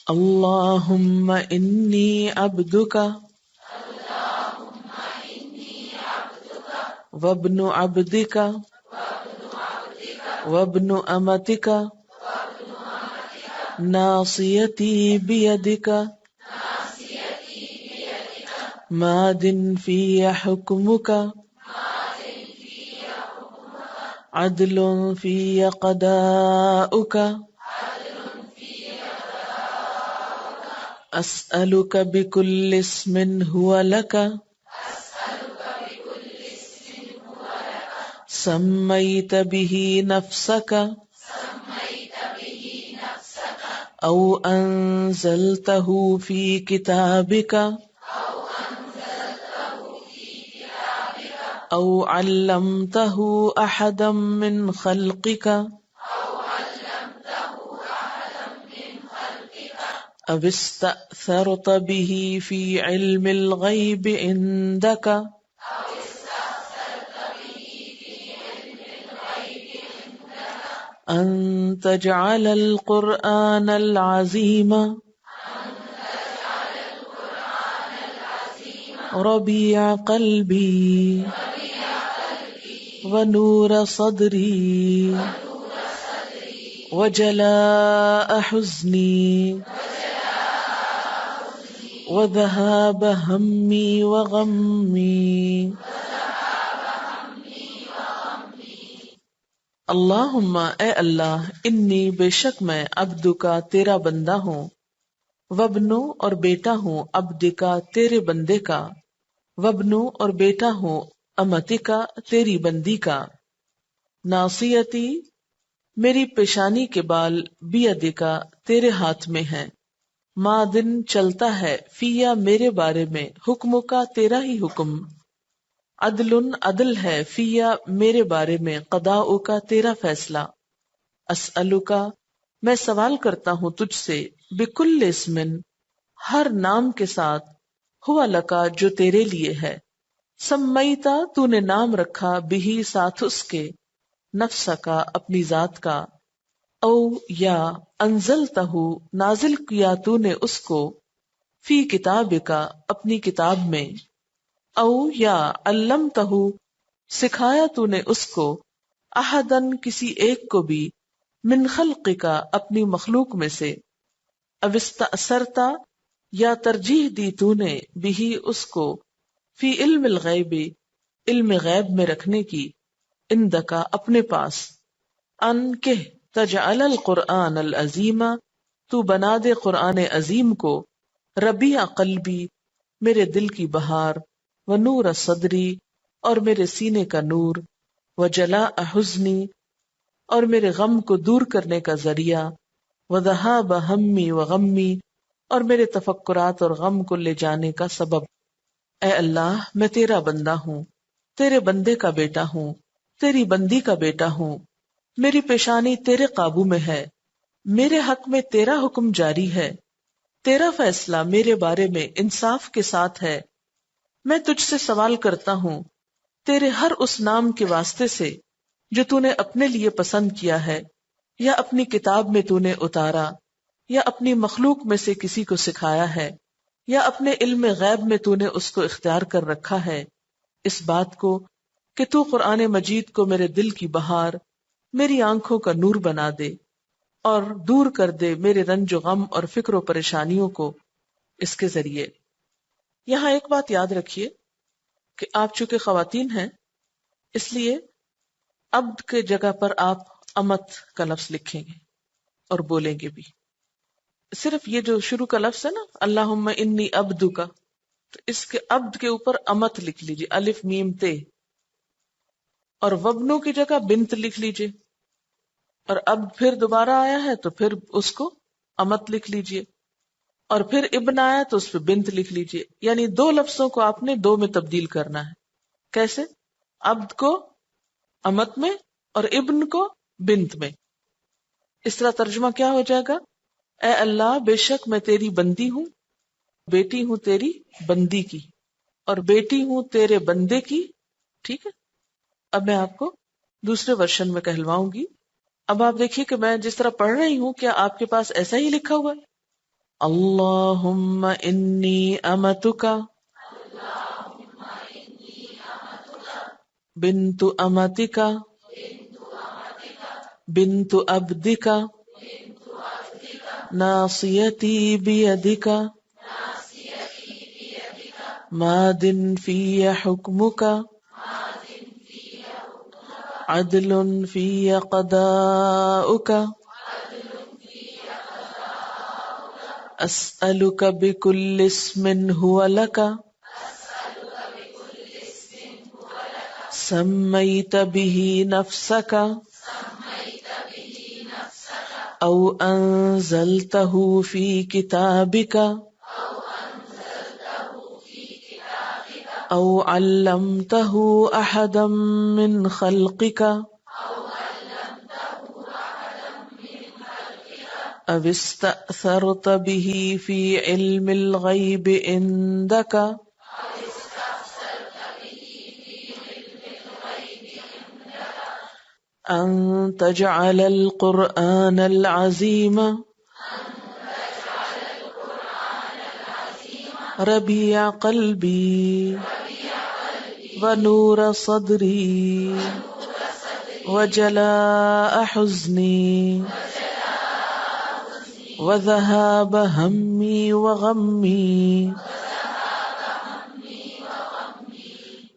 اللہم انی عبدک وابن عبدک وابن امتک ناصیتی بیدک ماض فی حکمک عدل فی قضاؤک اسألک بکل اسم هو لک سمیت به نفسک او انزلته فی کتابک او علمته احدا من خلقک او استأثرت به فی علم الغیب عندک ان تجعل القرآن العظیم ربیع قلبی ونور صدری وجلاء حزنی وذهاب ہمی وغمی. اللہم اے اللہ، انی بے شک میں عبدکا تیرا بندہ ہوں، وابنو اور بیٹا ہوں عبدکا تیرے بندے کا، وابنو اور بیٹا ہوں امتکا تیری بندی کا، ناصیتی میری پیشانی کے بال بیدکا تیرے ہاتھ میں ہیں، مادن چلتا ہے فیا میرے بارے میں حکم کا تیرا ہی حکم، عدل عدل ہے فیا میرے بارے میں قضاء کا تیرا فیصلہ، اسألک میں سوال کرتا ہوں تجھ سے بکل اسم ہر نام کے ساتھ ہوا لکا جو تیرے لیے ہے، سمیتا تو نے نام رکھا بہی ساتھ اس کے، نفس کا اپنی ذات کا، او یا انزلتہ نازل کیا تو نے اس کو، فی کتاب کا اپنی کتاب میں، او یا علمتہ سکھایا تو نے اس کو، احدن کسی ایک کو بھی، من خلق کا اپنی مخلوق میں سے، او استأثرتا یا ترجیح دی تو نے بھی اس کو، فی علم الغیب علم غیب میں رکھنے کی، اندکا اپنے پاس، ان کہ تجعل القرآن العظیم تو بنا دے قرآن عظیم کو، ربیع قلبی میرے دل کی بہار، ونور صدری اور میرے سینے کا نور، وجلاء حزنی اور میرے غم کو دور کرنے کا ذریعہ، وذہاب ہمی وغمی اور میرے تفکرات اور غم کو لے جانے کا سبب. اے اللہ میں تیرا بندہ ہوں، تیرے بندے کا بیٹا ہوں، تیری بندی کا بیٹا ہوں، میری پیشانی تیرے قابو میں ہے، میرے حق میں تیرا حکم جاری ہے، تیرا فیصلہ میرے بارے میں انصاف کے ساتھ ہے. میں تجھ سے سوال کرتا ہوں تیرے ہر اس نام کے واسطے سے جو تو نے اپنے لیے پسند کیا ہے، یا اپنی کتاب میں تو نے اتارا، یا اپنی مخلوق میں سے کسی کو سکھایا ہے، یا اپنے علم غیب میں تو نے اس کو اختیار کر رکھا ہے، اس بات کو کہ تو قرآن مجید کو میرے دل کی بہار، میری آنکھوں کا نور بنا دے، اور دور کر دے میرے رنج و غم اور فکر و پریشانیوں کو اس کے ذریعے. یہاں ایک بات یاد رکھیے کہ آپ چونکہ خواتین ہیں، اس لیے عبد کے جگہ پر آپ امت کا لفظ لکھیں گے اور بولیں گے بھی. صرف یہ جو شروع کا لفظ ہے نا اللہم انی عبدک، تو اس کے عبد کے اوپر امت لکھ لیجیے، الف میم تے، اور وبنو کی جگہ بنت لکھ لیجیے، اور اب پھر دوبارہ آیا ہے تو پھر اس کو امت لکھ لیجیے، اور پھر ابن آیا تو اس پہ بنت لکھ لیجیے. یعنی دو لفظوں کو آپ نے دو میں تبدیل کرنا ہے. کیسے؟ عبد کو امت میں اور ابن کو بنت میں. اس طرح ترجمہ کیا ہو جائے گا؟ اے اللہ بے شک میں تیری بندی ہوں، بیٹی ہوں تیری بندی کی، اور بیٹی ہوں تیرے بندے کی. ٹھیک ہے، اب میں آپ کو دوسرے ورژن میں کہلواؤں گی. اب آپ دیکھیے کہ میں جس طرح پڑھ رہی ہوں کیا آپ کے پاس ایسا ہی لکھا ہوا ہے؟ اللهم إني أمتك بنت أمتك بنت عبدك ناصيتي بيدك ماض في حكمك عدل في قضاؤك أسألك بكل اسم هو لك سميت به نفسك أو أنزلته في كتابك أو علمته أحدا من خلقك أو استأثرت به في علم الغيب عندك أن تجعل القرآن العظيم ربيع قلبي ونور صدري وجلاء حزني وذهاب همي وغمي